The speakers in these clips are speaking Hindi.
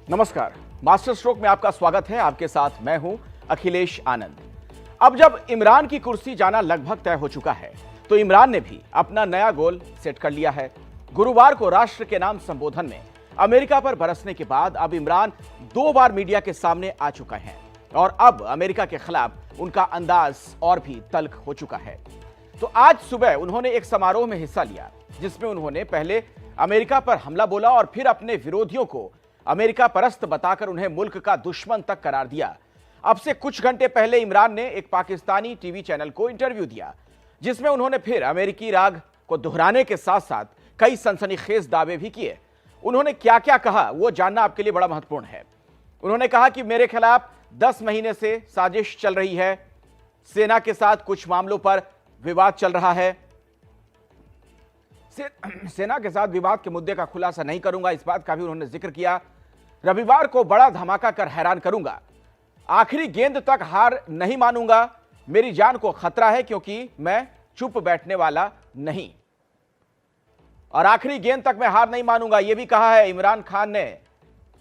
नमस्कार, मास्टर स्ट्रोक में आपका स्वागत है। आपके साथ मैं हूं अखिलेश आनंद। अब जब इमरान की कुर्सी जाना लगभग तय हो चुका है, तो इमरान ने भी अपना नया गोल सेट कर लिया है। गुरुवार को राष्ट्र के नाम संबोधन में अमेरिका पर बरसने के बाद अब इमरान 2 बार मीडिया के सामने आ चुका है और अब अमेरिका के खिलाफ उनका अंदाज और भी तल्ख हो चुका है। तो आज सुबह उन्होंने एक समारोह में हिस्सा लिया, जिसमें उन्होंने पहले अमेरिका पर हमला बोला और फिर अपने विरोधियों को अमेरिका परस्त बताकर उन्हें मुल्क का दुश्मन तक करार दिया। अब से कुछ घंटे पहले इमरान ने एक पाकिस्तानी टीवी चैनल को इंटरव्यू दिया, जिसमें उन्होंने फिर अमेरिकी राग को दोहराने के साथ साथ कई सनसनीखेज दावे भी किए। उन्होंने क्या क्या कहा वो जानना आपके लिए बड़ा महत्वपूर्ण है। उन्होंने कहा कि मेरे खिलाफ 10 महीने से साजिश चल रही है, सेना के साथ कुछ मामलों पर विवाद चल रहा है। सेना के साथ विवाद के मुद्दे का खुलासा नहीं करूंगा, इस बात का भी उन्होंने जिक्र किया। रविवार को बड़ा धमाका कर हैरान करूंगा, आखिरी गेंद तक हार नहीं मानूंगा, मेरी जान को खतरा है क्योंकि मैं चुप बैठने वाला नहीं, और आखिरी गेंद तक मैं हार नहीं मानूंगा, यह भी कहा है इमरान खान ने।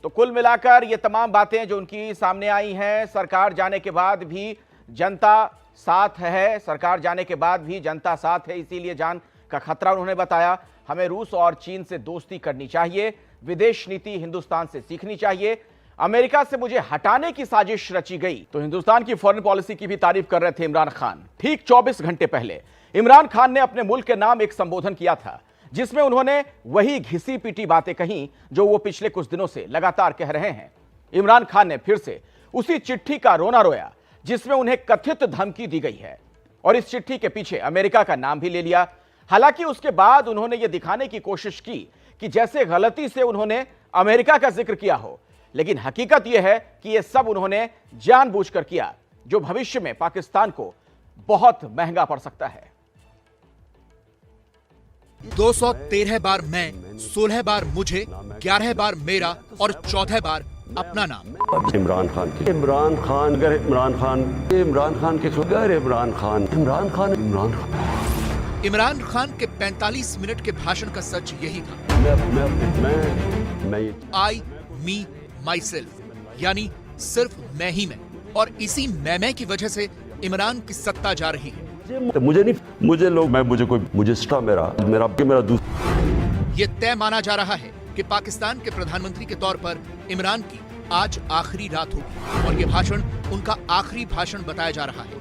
तो कुल मिलाकर ये तमाम बातें जो उनकी सामने आई हैं, सरकार जाने के बाद भी जनता साथ है, सरकार जाने के बाद भी जनता साथ है, इसीलिए जान का खतरा उन्होंने बताया। हमें रूस और चीन से दोस्ती करनी चाहिए, विदेश नीति हिंदुस्तान से सीखनी चाहिए, अमेरिका से मुझे हटाने की साजिश रची गई। तो हिंदुस्तान की फॉरेन पॉलिसी की भी तारीफ कर रहे थे इमरान खान। ठीक 24 घंटे पहले इमरान खान ने अपने मुल्क के नाम एक संबोधन किया था, जिसमें उन्होंने वही घिसी पीटी बातें कही जो वो पिछले कुछ दिनों से लगातार कह रहे हैं। इमरान खान ने फिर से उसी चिट्ठी का रोना रोया जिसमें उन्हें कथित धमकी दी गई है, और इस चिट्ठी के पीछे अमेरिका का नाम भी ले लिया। हालांकि उसके बाद उन्होंने यह दिखाने की कोशिश की कि जैसे गलती से उन्होंने अमेरिका का जिक्र किया हो, लेकिन हकीकत यह है कि यह सब उन्होंने जानबूझकर किया, जो भविष्य में पाकिस्तान को बहुत महंगा पड़ सकता है। 213 बार मैं, 16 बार मुझे, 11 बार मेरा और 14 बार अपना नाम। इमरान खान के इमरान खान के इमरान इमरान खान के 45 मिनट के भाषण का सच यही था। आई मी माई सेल्फ, यानी सिर्फ मैं ही मैं, और इसी मैं की वजह से इमरान की सत्ता जा रही है। मुझे स्टा मेरा दूसरा। ये तय माना जा रहा है कि पाकिस्तान के प्रधानमंत्री के तौर पर इमरान की आज आखिरी रात होगी, और ये भाषण उनका आखिरी भाषण बताया जा रहा है।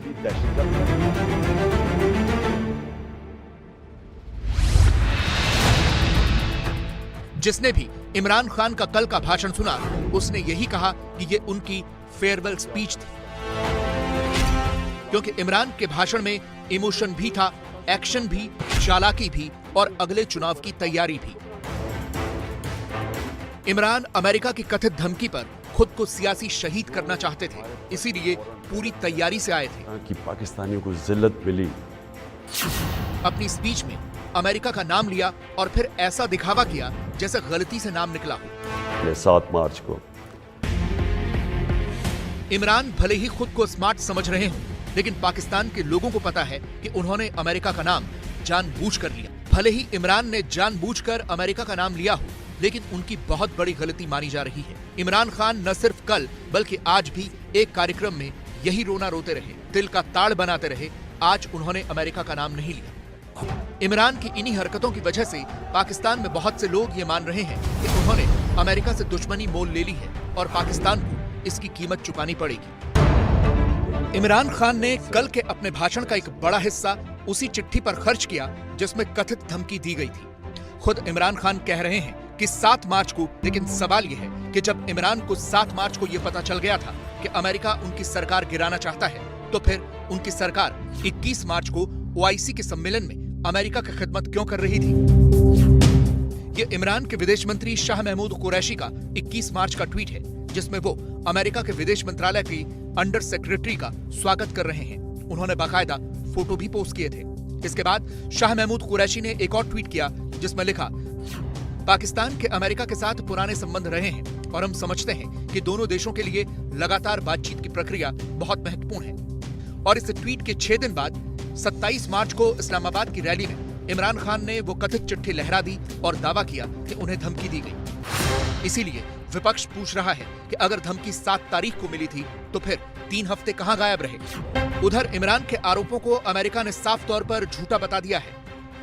जिसने भी इमरान खान का कल का भाषण सुना, उसने यही कहा कि ये उनकी फेयरवेल स्पीच थी, क्योंकि इमरान के भाषण में इमोशन भी था, एक्शन भी, चालाकी भी और अगले चुनाव की तैयारी भी। इमरान अमेरिका की कथित धमकी पर खुद को सियासी शहीद करना चाहते थे, इसीलिए पूरी तैयारी से आए थे कि पाकिस्तानियों को जिल्लत मिली। अपनी स्पीच में अमेरिका का नाम लिया और फिर ऐसा दिखावा किया जैसे गलती से नाम निकला हो। 7 मार्च को इमरान भले ही खुद को स्मार्ट समझ रहे हों, लेकिन पाकिस्तान के लोगों को पता है कि उन्होंने अमेरिका का नाम जानबूझकर लिया। भले ही इमरान ने जानबूझकर अमेरिका का नाम लिया हो, लेकिन उनकी बहुत बड़ी गलती मानी जा रही है। इमरान खान न सिर्फ कल बल्कि आज भी एक कार्यक्रम में यही रोना रोते रहे, दिल का ताड़ बनाते रहे। आज उन्होंने अमेरिका का नाम नहीं लिया। इमरान की इन्हीं हरकतों की वजह से पाकिस्तान में बहुत से लोग ये मान रहे हैं कि उन्होंने अमेरिका से दुश्मनी मोल ले ली है और पाकिस्तान को इसकी कीमत चुकानी पड़ेगी। इमरान खान ने कल के अपने भाषण का एक बड़ा हिस्सा उसी चिट्ठी पर खर्च किया जिसमें कथित धमकी दी गई थी। खुद इमरान खान कह रहे हैं कि 7 मार्च को, लेकिन सवाल यह है कि जब इमरान को 7 मार्च को यह पता चल गया था कि अमेरिका उनकी सरकार गिराना चाहता है, तो फिर उनकी सरकार 21 मार्च को ओआईसी के सम्मेलन में अमेरिका की खिदमत क्यों कर रही थी? ये इमरान के विदेश मंत्री शाह महमूद कुरैशी का 21 मार्च का ट्वीट है, जिसमें वो अमेरिका के विदेश मंत्रालय की अंडर सेक्रेटरी का स्वागत कर रहे हैं। उन्होंने बाकायदा फोटो भी पोस्ट किए थे। इसके बाद शाह महमूद कुरैशी ने एक और ट्वीट किया जिसमें लिखा, पाकिस्तान के अमेरिका के साथ पुराने संबंध रहे हैं और हम समझते हैं कि दोनों देशों के लिए लगातार बातचीत की प्रक्रिया बहुत महत्वपूर्ण है। और इस ट्वीट के 6 दिन बाद 27 मार्च को इस्लामाबाद की रैली में इमरान खान ने वो कथित चिट्ठी लहरा दी और दावा किया कि उन्हें धमकी दी गई। इसीलिए विपक्ष पूछ रहा है कि अगर धमकी 7 तारीख को मिली थी तो फिर 3 हफ्ते कहां गायब रहे। उधर इमरान के आरोपों को अमेरिका ने साफ तौर पर झूठा बता दिया है।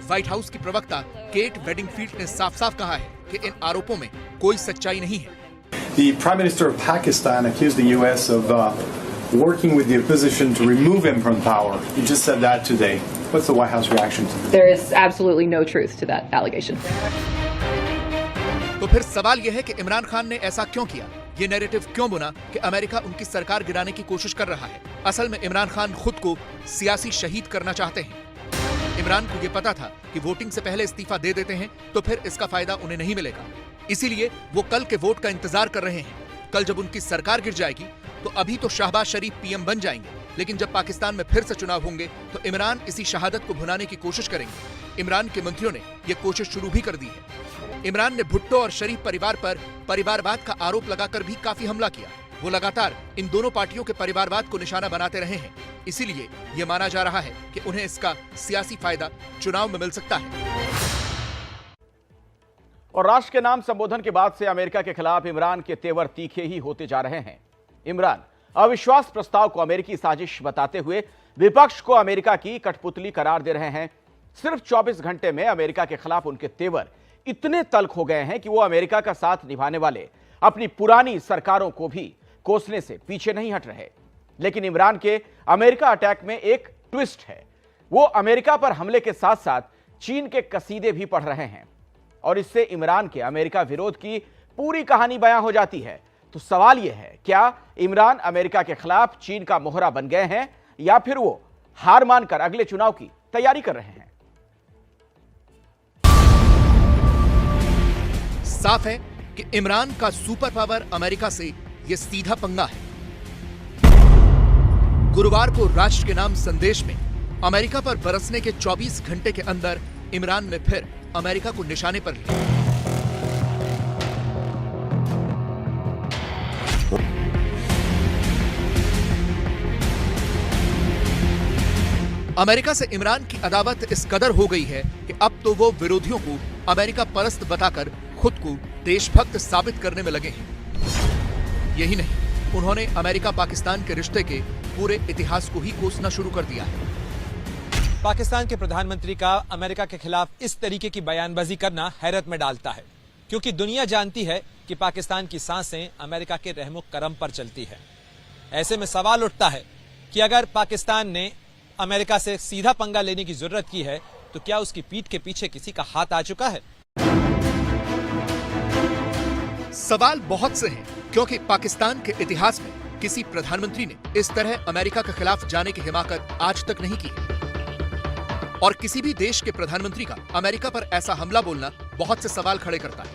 व्हाइट हाउस की प्रवक्ता केट वेडिंगफील्ड ने साफ-साफ कहा है कि इन आरोपों में कोई सच्चाई नहीं है। The Prime Minister of Pakistan accused the U.S. of working with the opposition to remove him from power. He just said that today. What's the White House reaction to this? There is absolutely no truth to that allegation. तो फिर सवाल यह है कि इमरान खान ने ऐसा क्यों किया? ये नैरेटिव क्यों बुना कि अमेरिका उनकी सरकार गिराने की कोशिश कर रहा है? असल में इमरान खान खुद को सियासी शहीद करना चाहते हैं। इमरान को ये पता था कि वोटिंग से पहले इस्तीफा दे देते हैं तो फिर इसका फायदा उन्हें नहीं मिलेगा। इसीलिए वो कल के वोट का इंतजार कर रहे हैं। कल जब उनकी सरकार गिर जाएगी तो अभी तो शहबाज शरीफ पीएम बन जाएंगे, लेकिन जब पाकिस्तान में फिर से चुनाव होंगे तो इमरान इसी शहादत को भुनाने की कोशिश करेंगे। इमरान के मंत्रियों ने यह कोशिश शुरू भी कर दी है। इमरान ने भुट्टो और शरीफ परिवार पर परिवारवाद का आरोप लगाकर भी काफी हमला किया। वो लगातार इन दोनों पार्टियों के परिवारवाद को निशाना बनाते रहे हैं। इसीलिए यह माना जा रहा है कि उन्हें इसका सियासी फायदा चुनाव में मिल सकता है। और राष्ट्र के नाम संबोधन के बाद से अमेरिका के खिलाफ इमरान के तेवर तीखे ही होते जा रहे हैं। इमरान अविश्वास प्रस्ताव को अमेरिकी साजिश बताते हुए विपक्ष को अमेरिका की कठपुतली करार दे रहे हैं। सिर्फ 24 घंटे में अमेरिका के खिलाफ उनके तेवर इतने तल्ख हो गए हैं कि वो अमेरिका का साथ निभाने वाले अपनी पुरानी सरकारों को भी कोसने से पीछे नहीं हट रहे। लेकिन इमरान के अमेरिका अटैक में एक ट्विस्ट है। वो अमेरिका पर हमले के साथ साथ चीन के कसीदे भी पढ़ रहे हैं और इससे इमरान के अमेरिका विरोध की पूरी कहानी बयां हो जाती है। तो सवाल यह है, क्या इमरान अमेरिका के खिलाफ चीन का मोहरा बन गए हैं या फिर वो हार मानकर अगले चुनाव की तैयारी कर रहे हैं? साफ है कि इमरान का सुपर पावर अमेरिका से यह सीधा पंगा है। गुरुवार को राष्ट्र के नाम संदेश में अमेरिका पर बरसने के 24 घंटे के अंदर इमरान ने फिर अमेरिका को निशाने पर लिया। अमेरिका से इमरान की अदावत इस कदर हो गई है कि अब तो वो विरोधियों को अमेरिका परस्त बताकर खुद को देशभक्त साबित करने में लगे हैं। यही नहीं, उन्होंने अमेरिका पाकिस्तान के रिश्ते के पूरे इतिहास को ही कोसना शुरू कर दिया है। पाकिस्तान के प्रधानमंत्री का अमेरिका के खिलाफ इस तरीके की बयानबाजी करना हैरत में डालता है, क्योंकि दुनिया जानती है कि पाकिस्तान की सांसें अमेरिका के रहमो करम पर चलती है। ऐसे में सवाल उठता है कि अगर पाकिस्तान ने अमेरिका से सीधा पंगा लेने की जरूरत की है तो क्या उसकी पीठ के पीछे किसी का हाथ आ चुका है? सवाल बहुत से हैं, क्योंकि पाकिस्तान के इतिहास में किसी प्रधानमंत्री ने इस तरह अमेरिका के खिलाफ जाने की हिमाकत आज तक नहीं की है। और किसी भी देश के प्रधानमंत्री का अमेरिका पर ऐसा हमला बोलना बहुत से सवाल खड़े करता है।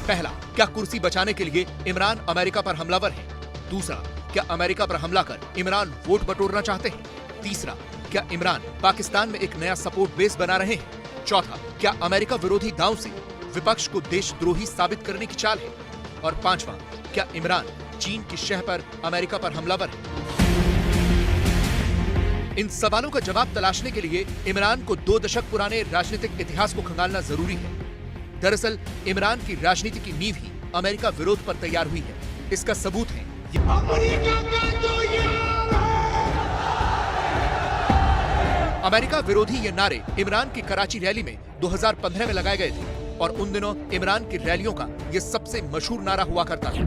पहला, क्या कुर्सी बचाने के लिए इमरान अमेरिका पर हमलावर है? दूसरा, क्या अमेरिका पर हमला कर इमरान वोट बटोरना चाहते हैं? तीसरा, क्या इमरान पाकिस्तान में एक नया सपोर्ट बेस बना रहे हैं? चौथा, क्या अमेरिका विरोधी दांव से विपक्ष को देशद्रोही साबित करने की चाल है? और पांचवा, क्या इमरान चीन की शह पर अमेरिका पर हमलावर है? इन सवालों का जवाब तलाशने के लिए इमरान को 2 दशक पुराने राजनीतिक इतिहास को खंगालना जरूरी है। दरअसल इमरान की राजनीति की नींव ही अमेरिका विरोध पर तैयार हुई है। इसका सबूत है अमेरिका विरोधी ये नारे इमरान की कराची रैली में 2015 में लगाए गए थे और उन दिनों इमरान की रैलियों का ये सबसे मशहूर नारा हुआ करता था।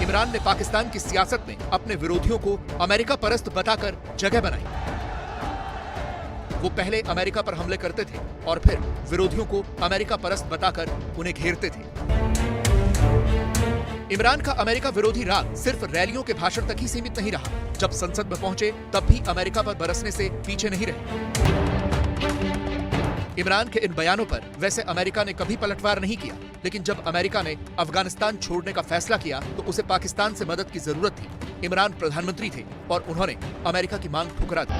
इमरान ने पाकिस्तान की सियासत में अपने विरोधियों को अमेरिका परस्त बताकर जगह बनाई। वो पहले अमेरिका पर हमले करते थे और फिर विरोधियों को अमेरिका परस्त बताकर उन्हें घेरते थे। इमरान का अमेरिका विरोधी राग सिर्फ रैलियों के भाषण तक ही सीमित नहीं रहा। जब संसद में पहुंचे तब भी अमेरिका पर बरसने से पीछे नहीं रहे। इमरान के इन बयानों पर वैसे अमेरिका ने कभी पलटवार नहीं किया, लेकिन जब अमेरिका ने अफगानिस्तान छोड़ने का फैसला किया तो उसे पाकिस्तान से मदद की जरूरत थी। इमरान प्रधानमंत्री थे और उन्होंने अमेरिका की मांग ठुकरा दी।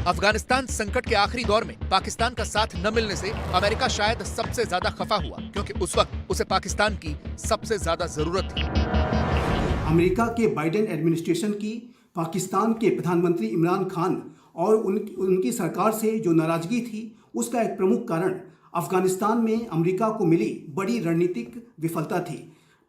अफगानिस्तान संकट के आखिरी दौर में पाकिस्तान का साथ न मिलने से अमेरिका शायद सबसे ज्यादा खफा हुआ, क्योंकि उस वक्त उसे पाकिस्तान की सबसे ज्यादा जरूरत थी। अमेरिका के बाइडेन एडमिनिस्ट्रेशन की पाकिस्तान के प्रधानमंत्री इमरान खान और उनकी सरकार से जो नाराजगी थी उसका एक प्रमुख कारण अफगानिस्तान में अमेरिका को मिली बड़ी रणनीतिक विफलता थी।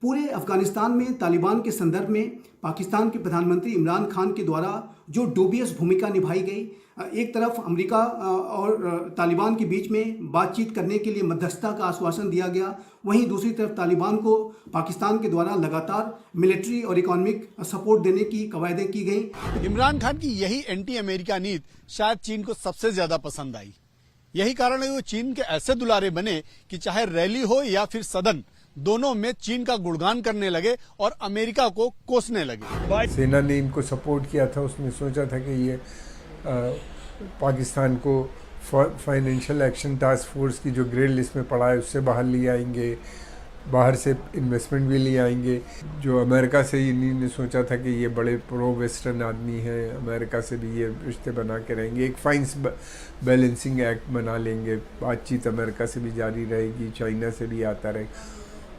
पूरे अफगानिस्तान में तालिबान के संदर्भ में पाकिस्तान के प्रधानमंत्री इमरान खान के द्वारा जो डूबियस भूमिका निभाई गई, एक तरफ अमेरिका और तालिबान के बीच में बातचीत करने के लिए मध्यस्थता का आश्वासन दिया गया, वहीं दूसरी तरफ तालिबान को पाकिस्तान के द्वारा लगातार मिलिट्री और इकोनॉमिक सपोर्ट देने की कवायदें की गई। इमरान खान की यही एंटी अमेरिका नीति शायद चीन को सबसे ज्यादा पसंद आई। यही कारण है वो चीन के ऐसे दुलारे बने कि चाहे रैली हो या फिर सदन, दोनों में चीन का गुणगान करने लगे और अमेरिका को कोसने लगे। सेना ने इनको सपोर्ट किया था, उसने सोचा था कि ये पाकिस्तान को फाइनेंशियल एक्शन टास्क फोर्स की जो ग्रे लिस्ट में पड़ा है उससे बाहर ले आएंगे, बाहर से इन्वेस्टमेंट भी ले आएंगे। जो अमेरिका से इन्होंने सोचा था कि ये बड़े प्रो वेस्टर्न आदमी हैं, अमेरिका से भी ये रिश्ते बना के रहेंगे, एक फाइन बैलेंसिंग एक्ट बना लेंगे, बातचीत अमेरिका से भी जारी रहेगी, चाइना से भी आता रहेगा,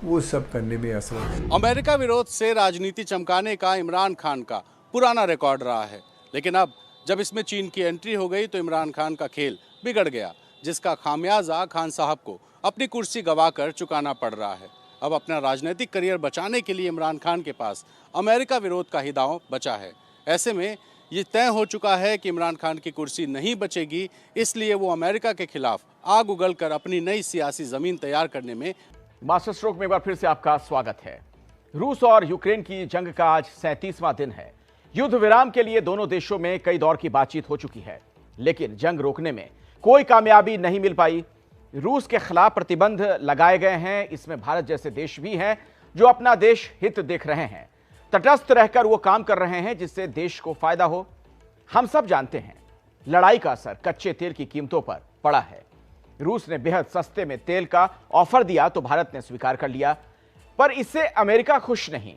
वो सब करने में असमर्थ। अमेरिका विरोध से राजनीति चमकाने का इमरान खान का पुराना रिकॉर्ड रहा है, लेकिन अब जब इसमें चीन की एंट्री हो गई तो इमरान खान का खेल बिगड़ गया, जिसका खामियाजा खान साहब को अपनी कुर्सी गंवाकर चुकाना पड़ रहा है। अब अपना राजनीतिक करियर बचाने के लिए इमरान खान के पास अमेरिका विरोध का ही दांव बचा है। ऐसे में ये तय हो चुका है कि इमरान खान की कुर्सी नहीं बचेगी, इसलिए वो अमेरिका के खिलाफ आग उगलकर अपनी नई सियासी जमीन तैयार करने में। मास्टर स्ट्रोक में एक बार फिर से आपका स्वागत है। रूस और यूक्रेन की जंग का आज 37वां दिन है। युद्ध विराम के लिए दोनों देशों में कई दौर की बातचीत हो चुकी है, लेकिन जंग रोकने में कोई कामयाबी नहीं मिल पाई। रूस के खिलाफ प्रतिबंध लगाए गए हैं, इसमें भारत जैसे देश भी हैं जो अपना देश हित देख रहे हैं, तटस्थ रहकर वो काम कर रहे हैं जिससे देश को फायदा हो। हम सब जानते हैं लड़ाई का असर कच्चे तेल की कीमतों पर पड़ा है। रूस ने बेहद सस्ते में तेल का ऑफर दिया तो भारत ने स्वीकार कर लिया, पर इससे अमेरिका खुश नहीं।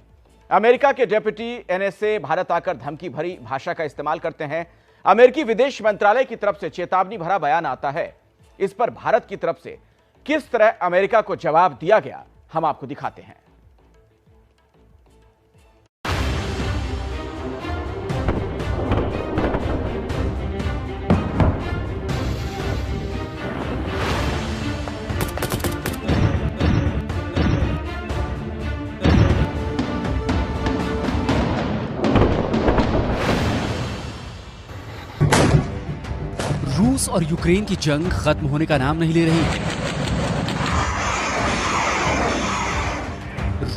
अमेरिका के डेप्यूटी एनएसए भारत आकर धमकी भरी भाषा का इस्तेमाल करते हैं। अमेरिकी विदेश मंत्रालय की तरफ से चेतावनी भरा बयान आता है। इस पर भारत की तरफ से किस तरह अमेरिका को जवाब दिया गया, हम आपको दिखाते हैं। रूस और यूक्रेन की जंग खत्म होने का नाम नहीं ले रही है।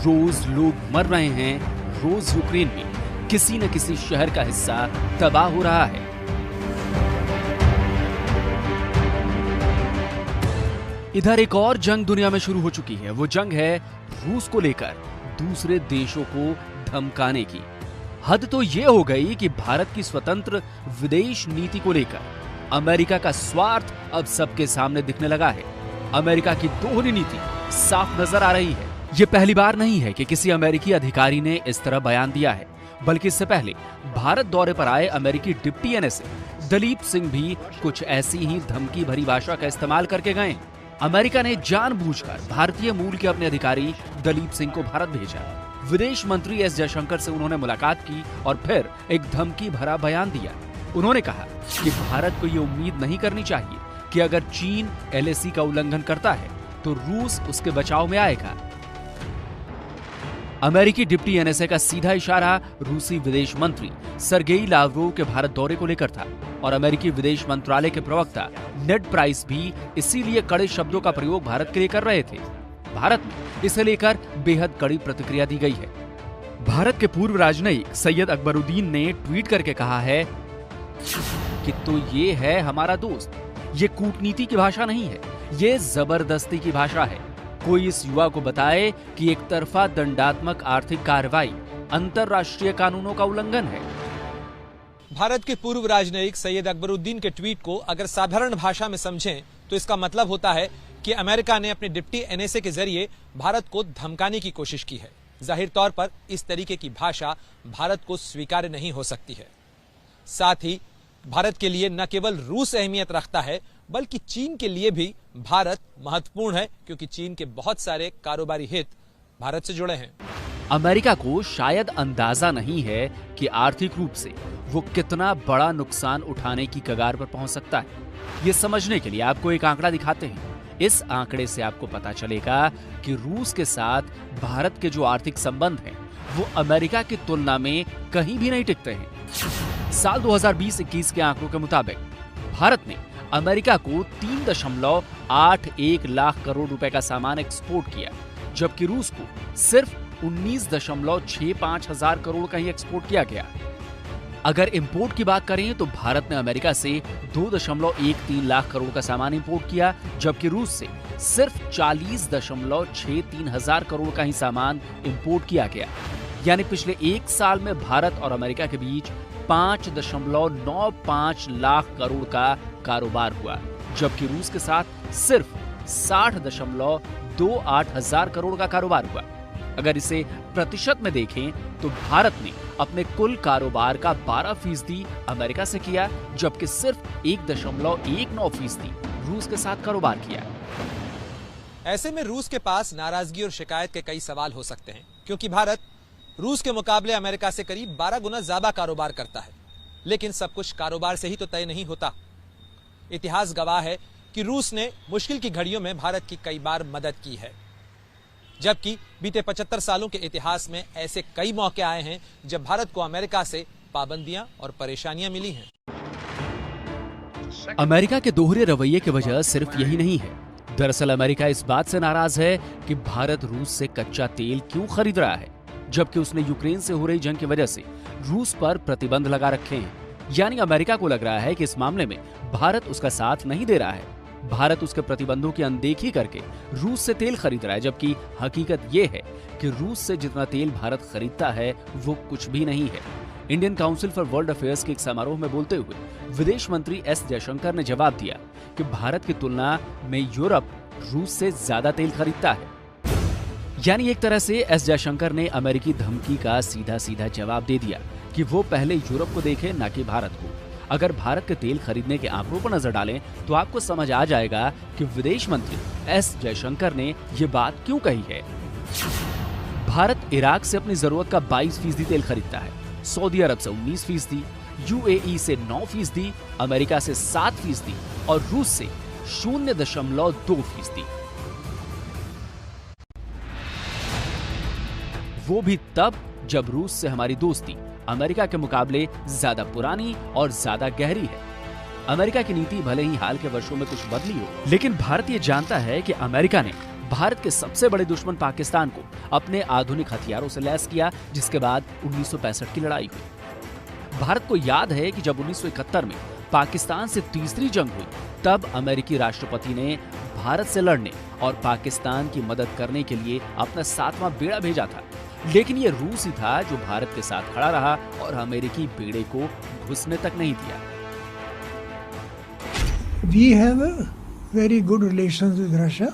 रोज लोग मर रहे हैं, रोज यूक्रेन में किसी न किसी शहर का हिस्सा तबाह हो रहा है। इधर एक और जंग दुनिया में शुरू हो चुकी है। वो जंग है रूस को लेकर दूसरे देशों को धमकाने की। हद तो ये हो गई कि भारत की स्वतंत्र विदेश नीति को लेकर अमेरिका का स्वार्थ अब सबके सामने दिखने लगा है। अमेरिका की दोहरी नीति साफ नजर आ रही है। ये पहली बार नहीं है कि किसी अमेरिकी अधिकारी ने इस तरह बयान दिया है, बल्कि इससे पहले भारत दौरे पर आए अमेरिकी डिप्टी एनएसए दलीप सिंह भी कुछ ऐसी ही धमकी भरी भाषा का इस्तेमाल करके गए। अमेरिका ने जानबूझकर भारतीय मूल के अपने अधिकारी दलीप सिंह को भारत भेजा। विदेश मंत्री एस जयशंकर से उन्होंने मुलाकात की और फिर एक धमकी भरा बयान दिया। उन्होंने कहा कि भारत को ये उम्मीद नहीं करनी चाहिए कि अगर चीन एलएसी का उल्लंघन करता है तो रूस उसके बचाव में आएगा। अमेरिकी डिप्टी एनएसए का सीधा इशारा रूसी विदेश मंत्री सरगेई लावरोव के भारत दौरे को लेकर था और अमेरिकी विदेश मंत्रालय के प्रवक्ता नेड प्राइस भी इसीलिए कड़े शब्दों का प्रयोग भारत के लिए कर रहे थे। भारत में इसे लेकर बेहद कड़ी प्रतिक्रिया दी गई है। भारत के पूर्व राजनयिक सैयद अकबरुद्दीन ने ट्वीट करके कहा है कि तो ये है हमारा दोस्त, ये कूटनीति की भाषा नहीं है, ये जबरदस्ती की भाषा है। कोई इस युवा को बताए कि एक तरफा दंडात्मक आर्थिक कार्रवाई अंतरराष्ट्रीय कानूनों का उल्लंघन है। भारत के पूर्व राजनयिक सैयद अकबरुद्दीन के ट्वीट को अगर साधारण भाषा में समझें तो इसका मतलब होता है कि अमेरिका ने अपने डिप्टी एनएसए के जरिए भारत को धमकाने की कोशिश की है। जाहिर तौर पर इस तरीके की भाषा भारत को स्वीकार्य नहीं हो सकती है। साथ ही भारत के लिए न केवल रूस अहमियत रखता है बल्कि चीन के लिए भी भारत महत्वपूर्ण है, क्योंकि चीन के बहुत सारे कारोबारी हित भारत से जुड़े हैं। अमेरिका को शायद अंदाजा नहीं है कि आर्थिक रूप से वो कितना बड़ा नुकसान उठाने की कगार पर पहुंच सकता है। ये समझने के लिए आपको एक आंकड़ा दिखाते हैं। इस आंकड़े से आपको पता चलेगा कि रूस के साथ भारत के जो आर्थिक संबंध हैं, वो अमेरिका की तुलना में कहीं भी नहीं टिकते हैं। साल 2020-21 के आंकड़ों के मुताबिक भारत ने अमेरिका को 3.81 लाख करोड़ रुपए का सामान एक्सपोर्ट किया, जबकि रूस को सिर्फ 19.65 हजार करोड़ का ही एक्सपोर्ट किया गया। अगर इंपोर्ट की बात करें तो भारत ने अमेरिका से 2.13 लाख करोड़ का सामान इंपोर्ट किया, जबकि रूस से सिर्फ 40.63 हजार करोड़ का ही सामान इंपोर्ट किया गया। यानी पिछले एक साल में भारत और अमेरिका के बीच 5.95 लाख करोड़ का कारोबार हुआ, जबकि रूस के साथ सिर्फ 60.28 हजार करोड़ का कारोबार हुआ। अगर इसे प्रतिशत में देखें तो भारत ने अपने कुल कारोबार का 12% अमेरिका से किया, जबकि सिर्फ 1.19% रूस के साथ कारोबार किया। ऐसे में रूस के पास नाराजगी और शिकायत के कई सवाल हो सकते हैं, क्योंकि भारत रूस के मुकाबले अमेरिका से करीब 12 गुना ज्यादा कारोबार करता है। लेकिन सब कुछ कारोबार से ही तो तय नहीं होता। इतिहास गवाह है कि रूस ने मुश्किल की घड़ियों में भारत की कई बार मदद की है, जबकि बीते 75 सालों के इतिहास में ऐसे कई मौके आए हैं जब भारत को अमेरिका से पाबंदियां और परेशानियां मिली हैं। अमेरिका के दोहरे रवैये की वजह सिर्फ यही नहीं है। दरअसल अमेरिका इस बात से नाराज है कि भारत रूस से कच्चा तेल क्यों खरीद रहा है, जबकि उसने यूक्रेन से हो रही जंग की वजह से रूस पर प्रतिबंध लगा रखे हैं। यानी अमेरिका को लग रहा है कि इस मामले में भारत उसका साथ नहीं दे रहा है। भारत उसके प्रतिबंधों की अनदेखी करके रूस से तेल खरीद रहा है, जबकि हकीकत यह है कि रूस से जितना तेल भारत खरीदता है वो कुछ भी नहीं है। Indian council for world affairs के एक समारोह में बोलते हुए विदेश मंत्री एस जयशंकर ने जवाब दिया कि भारत की तुलना में यूरोप रूस से ज्यादा तेल खरीदता है। यानी एक तरह से एस जयशंकर ने अमेरिकी धमकी का सीधा सीधा जवाब दे दिया कि वो पहले यूरोप को देखे, न कि भारत को। अगर भारत के तेल खरीदने के आंकड़ों पर नजर डालें तो आपको समझ आ जाएगा कि विदेश मंत्री एस जयशंकर ने ये बात क्यों कही है। भारत इराक से अपनी जरूरत का 22% तेल खरीदता है, सऊदी अरब से 19%, यूएई से 9%, अमेरिका से 7% और रूस से 0.2%। वो भी तब जब रूस से हमारी दोस्ती अमेरिका के मुकाबले ज्यादा पुरानी और ज्यादा गहरी है। अमेरिका की नीति भले ही हाल के वर्षों में कुछ बदली हो, लेकिन भारत ये जानता है कि अमेरिका ने भारत के सबसे बड़े दुश्मन पाकिस्तान को अपने आधुनिक हथियारों से लैस किया, जिसके बाद 1965 की लड़ाई हुई। भारत को याद है कि जब 1971 में पाकिस्तान से तीसरी जंग हुई, तब अमेरिकी राष्ट्रपति ने भारत से लड़ने और पाकिस्तान की मदद करने के लिए अपना 7वां बेड़ा भेजा था। लेकिन ये रूस ही था जो भारत के साथ खड़ा रहा और अमेरिकी बेड़े को घुसने तक नहीं दिया। We have a very good relations with Russia.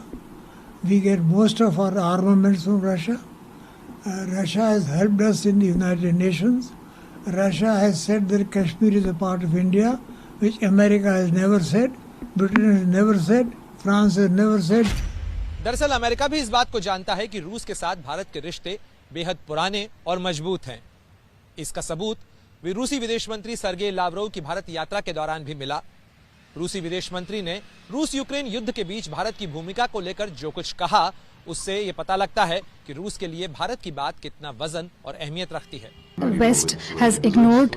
We get most of our armaments from Russia. Russia has helped us in the United Nations. Russia has said that Kashmir is a part of India, which America has never said, Britain has never said, France has never said. दरअसल अमेरिका भी इस बात को जानता है कि रूस के साथ भारत के रिश्ते बेहद पुराने और मजबूत हैं। इसका सबूत भी रूसी विदेश मंत्री सर्गेई लावरोव की भारत यात्रा के दौरान भी मिला। रूसी विदेश मंत्री ने रूस यूक्रेन युद्ध के बीच भारत की भूमिका को लेकर जो कुछ कहा, उससे ये पता लगता है कि रूस के लिए भारत की बात कितना वजन और अहमियत रखती है। West has ignored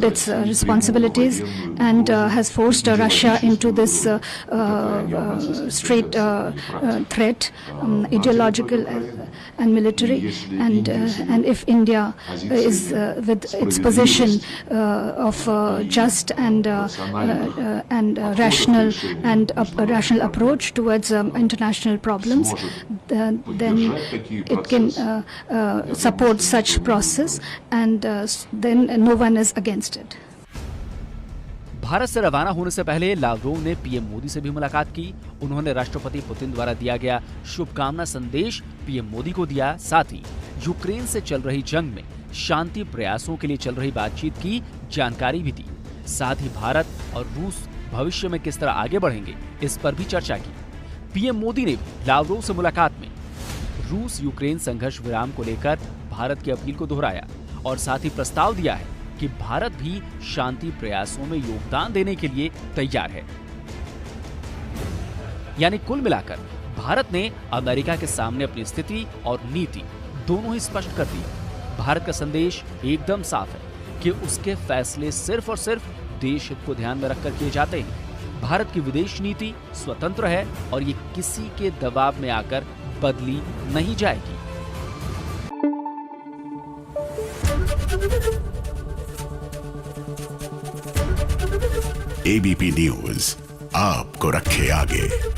its responsibilities and has forced Russia into this straight threat, ideological and military. And if India is with its position of just and rational and a rational approach towards international problems, then it can support such process and then no one is against it. Bharat से रवाना होने से पहले लावरोव ने पीएम मोदी से भी मुलाकात की। उन्होंने राष्ट्रपति पुतिन द्वारा दिया गया शुभकामना संदेश पीएम मोदी को दिया। साथ ही यूक्रेन से चल रही जंग में शांति प्रयासों के लिए चल रही बातचीत की जानकारी भी दी। साथ ही भारत और रूस भविष्य में किस तरह आगे बढ़ेंगे, इस पर भी चर्चा की। पीएम मोदी ने भी लावरोव से मुलाकात में रूस यूक्रेन संघर्ष विराम को लेकर भारत की अपील को दोहराया और साथ ही प्रस्ताव दिया है कि भारत भी शांति प्रयासों में योगदान देने के लिए तैयार है। यानी कुल मिलाकर भारत ने अमेरिका के सामने अपनी स्थिति और नीति दोनों ही स्पष्ट कर दी। भारत का संदेश एकदम साफ है कि उसके फैसले सिर्फ और सिर्फ देश हित को ध्यान में रखकर किए जाते हैं। भारत की विदेश नीति स्वतंत्र है और ये किसी के दबाव में आकर बदली नहीं जाएगी। एबीपी न्यूज आपको रखे आगे।